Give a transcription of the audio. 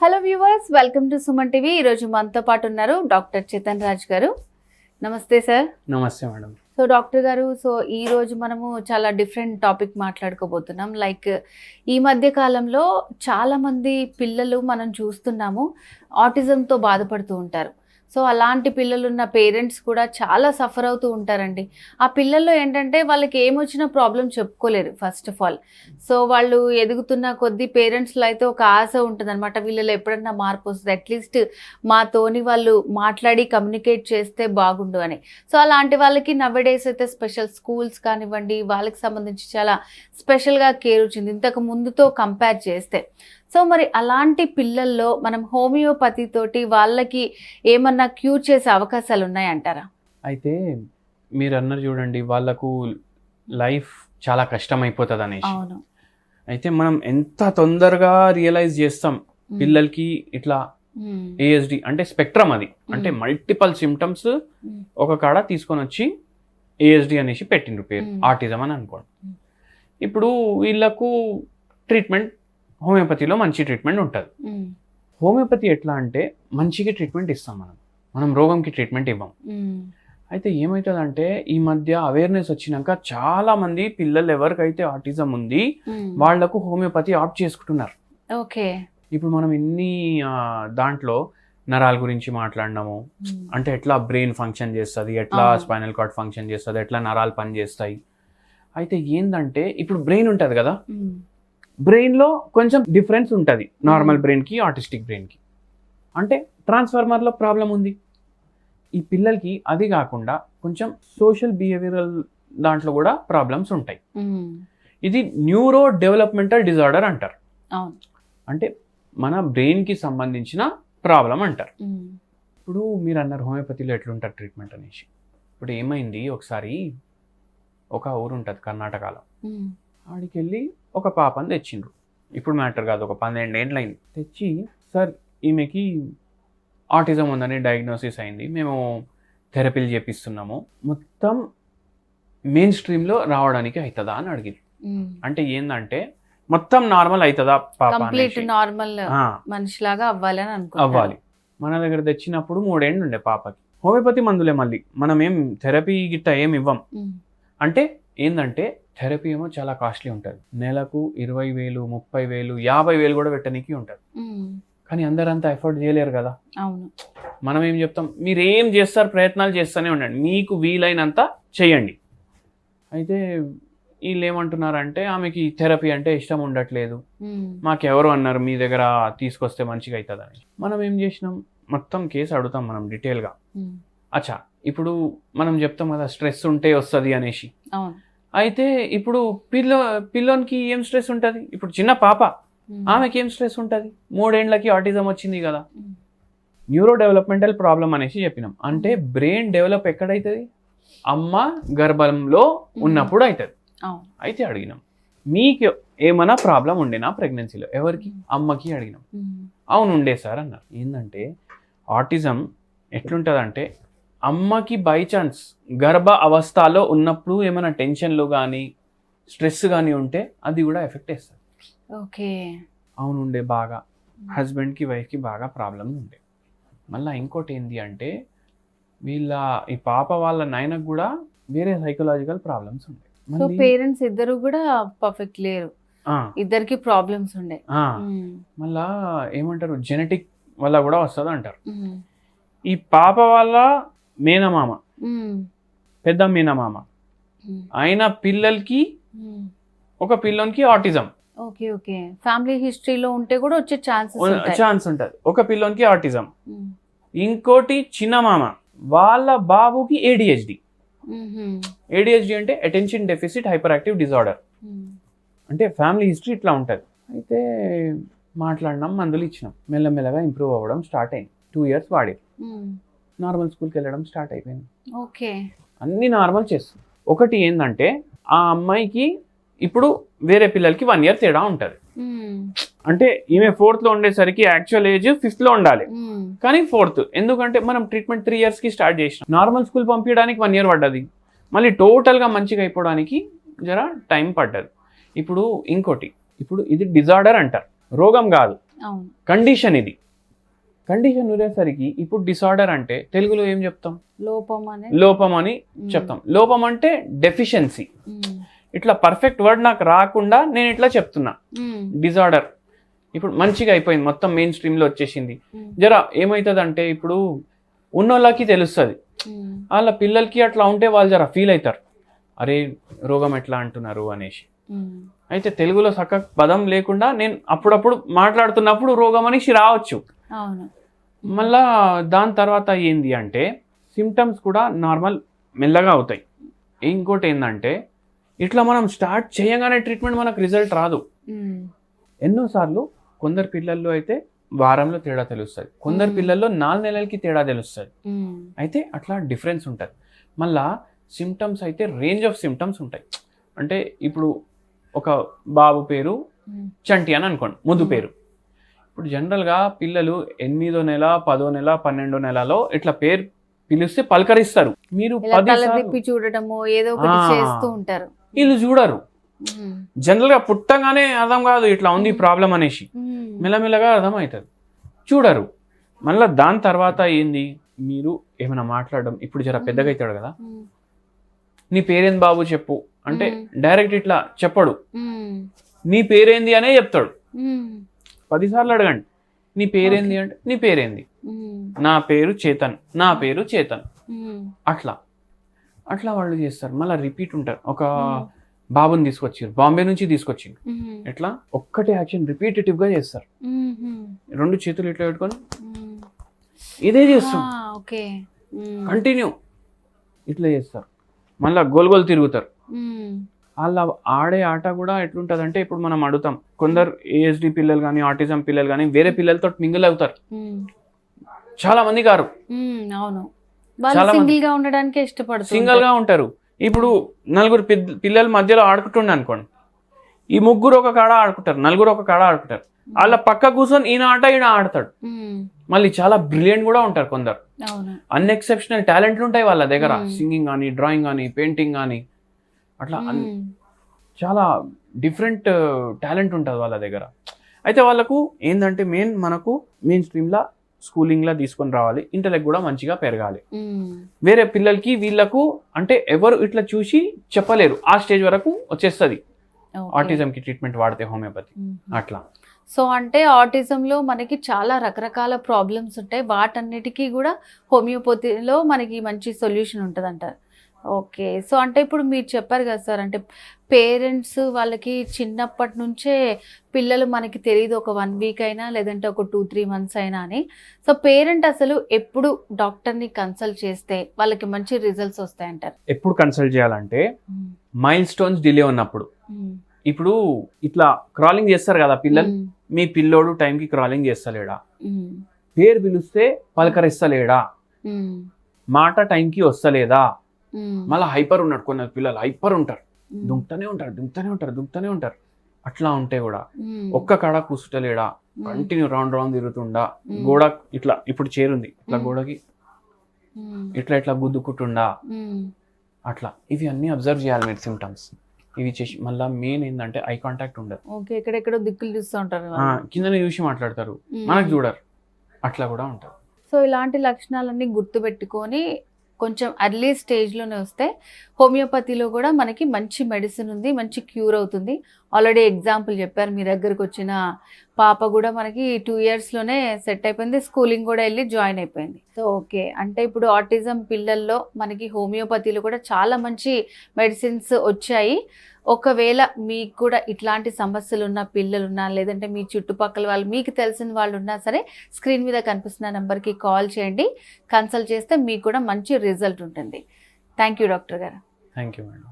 Hello viewers, welcome to Suman TV. ఈరోజు మనతో పాటు ఉన్నారు డాక్టర్ చేతన్ రాజ్ గారు. నమస్తే సార్. నమస్తే మేడం. సో డాక్టర్ గారు, ఈ రోజు మనము చాలా డిఫరెంట్ టాపిక్ మాట్లాడుకోబోతున్నాం. లైక్ ఈ మధ్య కాలంలో చాలా మంది పిల్లలు మనం చూస్తున్నాము ఆటిజంతో బాధపడుతూ ఉంటారు. సో అలాంటి పిల్లలున్న పేరెంట్స్ కూడా చాలా సఫర్ అవుతూ ఉంటారండి. ఆ పిల్లల్లో ఏంటంటే వాళ్ళకి ఏమొచ్చినా ప్రాబ్లం చెప్పుకోలేరు ఫస్ట్ ఆఫ్ ఆల్. సో వాళ్ళు ఎదుగుతున్న కొద్ది పేరెంట్స్లో అయితే ఒక ఆశ ఉంటుంది అనమాట, వీళ్ళలో ఎప్పుడన్నా మార్పు వస్తుంది, అట్లీస్ట్ మాతోని వాళ్ళు మాట్లాడి కమ్యూనికేట్ చేస్తే బాగుండు అని. సో అలాంటి వాళ్ళకి నవ్వేడేస్ అయితే స్పెషల్ స్కూల్స్ కానివ్వండి, వాళ్ళకి సంబంధించి చాలా స్పెషల్గా కేర్ వచ్చింది ఇంతకు ముందుతో కంపేర్ చేస్తే. సో మరి అలాంటి పిల్లల్లో మనం హోమియోపతి తోటి వాళ్ళకి ఏమన్నా క్యూర్ చేసే అవకాశాలు ఉన్నాయంటారా? అయితే మీరు అన్నారు చూడండి, వాళ్ళకు లైఫ్ చాలా కష్టమైపోతుంది అనేసి. అవును. అయితే మనం ఎంత తొందరగా రియలైజ్ చేస్తాం పిల్లలకి ఇట్లా ఏఎస్డి అంటే స్పెక్ట్రమ్, అది అంటే మల్టిపల్ సిమ్టమ్స్ ఒక కాడ తీసుకొని వచ్చి ఏఎస్డి అనేసి పెట్టిండ్రు పేరు, ఆటిజం అని అనుకోండి. ఇప్పుడు వీళ్ళకు ట్రీట్మెంట్ హోమియోపతిలో మంచి ట్రీట్మెంట్ ఉంటుంది. హోమియోపతి ఎట్లా అంటే మంచిగా ట్రీట్మెంట్ ఇస్తాం, మనం రోగంకి ట్రీట్మెంట్ ఇవ్వం. అయితే ఏమవుతుందంటే ఈ మధ్య అవేర్నెస్ వచ్చినాక చాలా మంది పిల్లలు ఎవరికైతే ఆటిజం ఉంది వాళ్లకు హోమియోపతి ఆప్ట్ చేసుకుంటున్నారు. ఓకే. ఇప్పుడు మనం ఎన్ని దాంట్లో నరాల గురించి మాట్లాడినాము, అంటే ఎట్లా బ్రెయిన్ ఫంక్షన్ చేస్తుంది, ఎట్లా స్పైనల్ కార్డ్ ఫంక్షన్ చేస్తుంది, ఎట్లా నరాలు పని చేస్తాయి. అయితే ఏంటంటే ఇప్పుడు బ్రెయిన్ ఉంటుంది కదా, బ్రెయిన్లో కొంచెం డిఫరెన్స్ ఉంటుంది నార్మల్ బ్రెయిన్కి ఆటిస్టిక్ బ్రెయిన్కి. అంటే ట్రాన్స్ఫార్మర్లో ప్రాబ్లం ఉంది ఈ పిల్లలకి. అది కాకుండా కొంచెం సోషల్ బిహేవియరల్ దాంట్లో కూడా ప్రాబ్లమ్స్ ఉంటాయి. ఇది న్యూరో డెవలప్మెంటల్ డిజార్డర్ అంటారు. అంటే మన బ్రెయిన్కి సంబంధించిన ప్రాబ్లం అంటారు. ఇప్పుడు మీరు అన్నారు హోమియోపతిలో ఎట్లుంటారు ట్రీట్మెంట్ అనేసి. ఇప్పుడు ఏమైంది, ఒకసారి ఒక ఊరు ఉంటుంది కర్ణాటకలో, ఆడికి వెళ్ళి ఒక పాపని తెచ్చిండ్రు. ఇప్పుడు మ్యాటర్ కాదు, ఒక 12 ఏళ్ళైంది తెచ్చి, సార్ ఈమెకి ఆటిజం ఉందని డయాగ్నోసిస్ అయింది, మేము థెరపీలు చేపిస్తున్నాము, మొత్తం మెయిన్ స్ట్రీమ్లో రావడానికి అవుతుందా అని అడిగింది. అంటే ఏంటంటే మొత్తం నార్మల్ అవుతుందా పాప, నార్మల్ మనిషిలాగా అవ్వాలి. మన దగ్గర తెచ్చినప్పుడు 3 ఏళ్ళు ఉండే పాపకి. హోమియోపతి మందులే, మళ్ళీ మనం ఏం థెరపీ గిట్ట ఏమి ఇవ్వం. అంటే ఏంటంటే థెరపీ ఏమో చాలా కాస్ట్లీ ఉంటుంది, నెలకు 20,000, 30,000, 50,000 కూడా పెట్టడానికి ఉంటుంది. కానీ అందరంతా ఎఫర్ట్ చేయలేరు కదా. అవును. మనం ఏం చెప్తాం, మీరు ఏం చేస్తారు, ప్రయత్నాలు చేస్తూనే ఉండండి, మీకు వీలైనంత చేయండి. అయితే వీళ్ళు ఏమంటున్నారంటే ఆమెకి థెరపీ అంటే ఇష్టం ఉండట్లేదు, మాకెవరు అన్నారు మీ దగ్గర తీసుకొస్తే మంచిగా అవుతుందని. మనం ఏం చేసినాం, మొత్తం కేసు అడుగుతాం మనం డీటెయిల్గా. అచ్చా, ఇప్పుడు మనం చెప్తాం కదా స్ట్రెస్ ఉంటే వస్తుంది అనేసి. అయితే ఇప్పుడు పిల్లోనికి ఏం స్ట్రెస్ ఉంటుంది, ఇప్పుడు చిన్న పాప ఆమెకి ఏం స్ట్రెస్ ఉంటుంది, 3 ఏళ్ళకి ఆటిజం వచ్చింది కదా. న్యూరో డెవలప్మెంటల్ ప్రాబ్లం అనేసి చెప్పినాం. అంటే బ్రెయిన్ డెవలప్ ఎక్కడైతుంది, అమ్మ గర్భంలో ఉన్నప్పుడు అవుతుంది. అయితే అడిగినాం, మీకు ఏమైనా ప్రాబ్లం ఉండేనా ప్రెగ్నెన్సీలో, ఎవరికి, అమ్మకి అడిగినాం. అవును ఉండే సార్ అన్నారు. ఏంటంటే ఆటిజం ఎట్లుంటుందంటే అమ్మకి బై ఛాన్స్ గర్భ అవస్థలో ఉన్నప్పుడు ఏమైనా టెన్షన్లు కానీ స్ట్రెస్ కానీ ఉంటే అది కూడా ఎఫెక్ట్ వేస్తుంది. ఓకే. అవును ఉండే, బాగా హస్బెండ్కి వైఫ్కి బాగా ప్రాబ్లమ్స్ ఉండే. మళ్ళీ ఇంకోటి ఏంటి అంటే వీళ్ళ ఈ పాప వాళ్ళ నాయనకు కూడా వేరే సైకలాజికల్ ప్రాబ్లమ్స్ ఉండే. సో పేరెంట్స్ ఇద్దరు కూడా పర్ఫెక్ట్ లేరు, ఇద్దరికి ప్రాబ్లమ్స్ ఉండే. మళ్ళా ఏమంటారు, జెనెటిక్ వల్ల కూడా వస్తుంది అంటారు. ఈ పాప వాళ్ళ మేనమామ, పెద్ద మేనమామ, ఆయన పిల్లలకి ఒక పిల్లోనికి ఆటిజం. Okay okay. ఫ్యామిలీ హిస్టరీలో ఉంటే కూడా వచ్చే ఛాన్స్ ఉంటుంది. ఒక పిల్లోనికి ఆటిజం. ఇంకోటి చిన్న మామ, వాళ్ళ బాబుకి ఏడిహెచ్డి. ఏడిహెచ్డి అంటే attention deficit hyper active disorder. అంటే ఫ్యామిలీ హిస్టరీ ఇట్లా ఉంటుంది. అయితే మాట్లాడినాం, మందులు ఇచ్చినాం, మెల్లమెల్లగా ఇంప్రూవ్ అవ్వడం స్టార్ట్ అయింది. 2 years వాడి నార్మల్ స్కూల్కి వెళ్ళడం స్టార్ట్ అయిపోయింది. ఓకే. అన్ని నార్మల్ చేస్తుంది. ఒకటి ఏంటంటే ఆ అమ్మాయికి ఇప్పుడు వేరే పిల్లలకి 1 year తేడా ఉంటుంది. అంటే ఈమె 4th లో ఉండేసరికి యాక్చువల్ ఏజ్ 5th లో ఉండాలి, కానీ 4th. ఎందుకంటే మనం ట్రీట్మెంట్ 3 years కి స్టార్ట్ చేసినాం. నార్మల్ స్కూల్ పంపించడానికి 1 year పడ్డది, మళ్ళీ టోటల్గా మంచిగా అయిపోవడానికి జర టైం పడ్డది. ఇప్పుడు ఇంకోటి, ఇప్పుడు ఇది డిజార్డర్ అంటారు, రోగం కాదు. అవును. కండిషన్ ఇది. కండిషన్ ఉండేసరికి ఇప్పుడు డిసార్డర్ అంటే తెలుగులో ఏం చెప్తాం? లోపం అని చెప్తాం. లోపం అంటే డెఫిషియన్సీ. ఇట్లా పర్ఫెక్ట్ వర్డ్ నాకు రాకుండా నేను ఇట్లా చెప్తున్నా. డిజార్డర్ ఇప్పుడు మంచిగా అయిపోయింది, మొత్తం మెయిన్ స్ట్రీమ్ లో వచ్చేసింది. జర ఏమవుతుంది అంటే ఇప్పుడు ఉన్నోళ్ళకి తెలుస్తుంది, వాళ్ళ పిల్లలకి అట్లా ఉంటే వాళ్ళు జర ఫీల్ అవుతారు, అరే రోగం ఎట్లా అంటున్నారు అనేసి. అయితే తెలుగులో చక్కగా పదం లేకుండా నేను అప్పుడప్పుడు మాట్లాడుతున్నప్పుడు రోగం అనేసి రావచ్చు. మళ్ళా దాని తర్వాత ఏంది అంటే సిమ్టమ్స్ కూడా నార్మల్ మెల్లగా అవుతాయి. ఇంకోటి ఏంటంటే ఇట్లా మనం స్టార్ట్ చేయగానే ట్రీట్మెంట్ మనకు రిజల్ట్ రాదు. ఎన్నోసార్లు కొందరు పిల్లల్లో అయితే వారంలో తేడా తెలుస్తుంది, కొందరు పిల్లల్లో 4 నెలలకి తేడా తెలుస్తుంది. అయితే అట్లా డిఫరెన్స్ ఉంటుంది. మళ్ళా సిమ్టమ్స్ అయితే రేంజ్ ఆఫ్ సిమ్టమ్స్ ఉంటాయి. అంటే ఇప్పుడు ఒక బాబు పేరు చంటి అని అనుకోండి, ముద్దు పేరు. ఇప్పుడు జనరల్గా పిల్లలు 8వ నెల 10వ నెల 12వ నెలలో ఇట్లా పేరు పిలిస్తే పలకరిస్తారు. మీరు 10 సార్లు చూడటము ఏదో ఒకటి చేస్తూ ఉంటారు, వీళ్ళు చూడరు. జనరల్ గా పుట్టగానే అర్థం కాదు ఇట్లా ఉంది ప్రాబ్లం అనేసి, మెల్లమెల్లగా అర్థం అవుతుంది, చూడరు. మళ్ళీ దాని తర్వాత ఏంది, మీరు ఏమైనా మాట్లాడడం, ఇప్పుడు జర పెద్దగా అవుతాడు కదా, నీ పేరేంది బాబు చెప్పు అంటే డైరెక్ట్ ఇట్లా చెప్పడు, నీ పేరేంది అనే చెప్తాడు. 10 సార్లు అడగండి నీ పేరేంది అంటే నీ పేరేంది, నా పేరు చేతన్, నా పేరు చేతన్, అట్లా అట్లా వాళ్ళు చేస్తారు. మళ్ళీ రిపీట్ ఉంటారు. ఒక బాబుని తీసుకొచ్చారు, బాంబే నుంచి తీసుకొచ్చింది, ఎట్లా ఒక్కటే యాక్షన్ రిపీటేటివ్ గా చేస్తారు. 2 చేతులు ఇట్లా పెట్టుకొని ఇదే చేస్తారు, కంటిన్యూ ఇట్లా చేస్తారు. మళ్ళా గోల్ తిరుగుతారు. వాళ్ళ ఆడే ఆట కూడా ఎట్లుంటది అంటే ఇప్పుడు మనం అడుగుతాం, కొందరు ఏఎస్డి పిల్లలు కానీ ఆటిజం పిల్లలు కానీ వేరే పిల్లలతో మింగిల్ అవుతారు, చాలా మంది కారు, చాలా మంది సింగిల్ గా ఉంటారు. ఇప్పుడు 4 పిల్లల మధ్యలో ఆడుకుంటుండే అనుకోండి, ఈ 3 ఒక కాడ ఆడుకుంటారు, 4 ఒక కాడ ఆడుకుంటారు. వాళ్ళ పక్క కూర్చొని ఈయన ఆట ఈయన ఆడతాడు. మళ్ళీ చాలా బ్రిలియంట్ కూడా ఉంటారు కొందరు, అన్ఎక్సెప్షనల్ టాలెంట్లు ఉంటాయి వాళ్ళ దగ్గర, సింగింగ్ కానీ డ్రాయింగ్ కానీ పెయింటింగ్ కానీ అట్లా చాలా డిఫరెంట్ టాలెంట్ ఉంటుంది వాళ్ళ దగ్గర. అయితే వాళ్ళకు ఏంటంటే మనకు మెయిన్ స్ట్రీమ్లా స్కూలింగ్లా తీసుకొని రావాలి, ఇంటలెక్ట్ కూడా మంచిగా పెరగాలి. వేరే పిల్లలకి వీళ్ళకు అంటే ఎవరు ఇట్లా చూసి చెప్పలేరు, ఆ స్టేజ్ వరకు వచ్చేస్తుంది ఆటిజంకి ట్రీట్మెంట్ వాడితే హోమియోపతి అట్లా. సో అంటే ఆటిజంలో మనకి చాలా రకరకాల ప్రాబ్లమ్స్ ఉంటాయి, వాటన్నిటికీ కూడా హోమియోపతిలో మనకి మంచి సొల్యూషన్ ఉంటుంది అంటారు. ఓకే. సో అంటే ఇప్పుడు మీరు చెప్పారు కదా సార్, అంటే పేరెంట్స్ వాళ్ళకి చిన్నప్పటి నుంచే పిల్లలు మనకి తెలియదు, ఒక 1 వీక్ అయినా లేదంటే ఒక 2-3 మంత్స్ అయినా అని. సో పేరెంట్ అసలు ఎప్పుడు డాక్టర్ని కన్సల్ట్ చేస్తే వాళ్ళకి మంచి రిజల్ట్స్ వస్తాయంటారు? ఎప్పుడు కన్సల్ట్ చేయాలంటే మైల్ స్టోన్స్ డిలే ఉన్నప్పుడు. ఇప్పుడు ఇట్లా క్రాలింగ్ చేస్తారు కదా పిల్లలు, మీ పిల్లోడు టైంకి క్రాలింగ్ చేస్తలేడా, పేరు పిలిస్తే పలకరిస్తలేడా, మాట టైంకి వస్తలేదా, మళ్ళీ హైపర్ ఉన్నాడు, కొన్ని పిల్లలు హైపర్ ఉంటారు, దుంకుతూనే ఉంటారు. అట్లా ఉంటే కూడా ఒక్క కాడ కూర్చుంటలేడా, కంటిన్యూ రౌండ్ తిరుగుతుండా, గోడ ఇట్లా ఇప్పుడు చేరుంది ఇట్లా గోడకి ఇట్లా గుద్దుకుంటుండా, అట్లా ఇవి అన్ని అబ్జర్వ్ చేయాలి మీరు సిమ్టమ్స్. ఇవి చేసి మళ్ళీ మెయిన్ ఏంటంటే ఐ కాంటాక్ట్ ఉండదు. ఎక్కడెక్కడో దిక్కులు చూస్తూ ఉంటారు, కిందనే చూసి మాట్లాడతారు, మనకు చూడరు, అట్లా కూడా ఉంటారు. సో ఇలాంటి లక్షణాలన్నీ గుర్తుపెట్టుకొని కొంచెం అర్లీ స్టేజ్లోనే వస్తే హోమియోపతిలో కూడా మనకి మంచి మెడిసిన్ ఉంది, మంచి క్యూర్ అవుతుంది. ఆల్రెడీ ఎగ్జాంపుల్ చెప్పారు, మీ దగ్గరకు వచ్చిన పాప కూడా మనకి 2 ఇయర్స్లోనే సెట్ అయిపోయింది, స్కూలింగ్ కూడా వెళ్ళి జాయిన్ అయిపోయింది. సో ఓకే, అంటే ఇప్పుడు ఆటిజం పిల్లల్లో మనకి హోమియోపతిలో కూడా చాలా మంచి మెడిసిన్స్ వచ్చాయి. ఒకవేళ మీకు కూడా ఇట్లాంటి సమస్యలు ఉన్న పిల్లలున్నా లేదంటే మీ చుట్టుపక్కల వాళ్ళు మీకు తెలిసిన వాళ్ళు ఉన్నా సరే స్క్రీన్ మీద కనిపిస్తున్న నెంబర్కి కాల్ చేయండి, కన్సల్ట్ చేస్తే మీకు కూడా మంచి రిజల్ట్ ఉంటుంది. థ్యాంక్ యూ డాక్టర్ గారు. Thank you madam.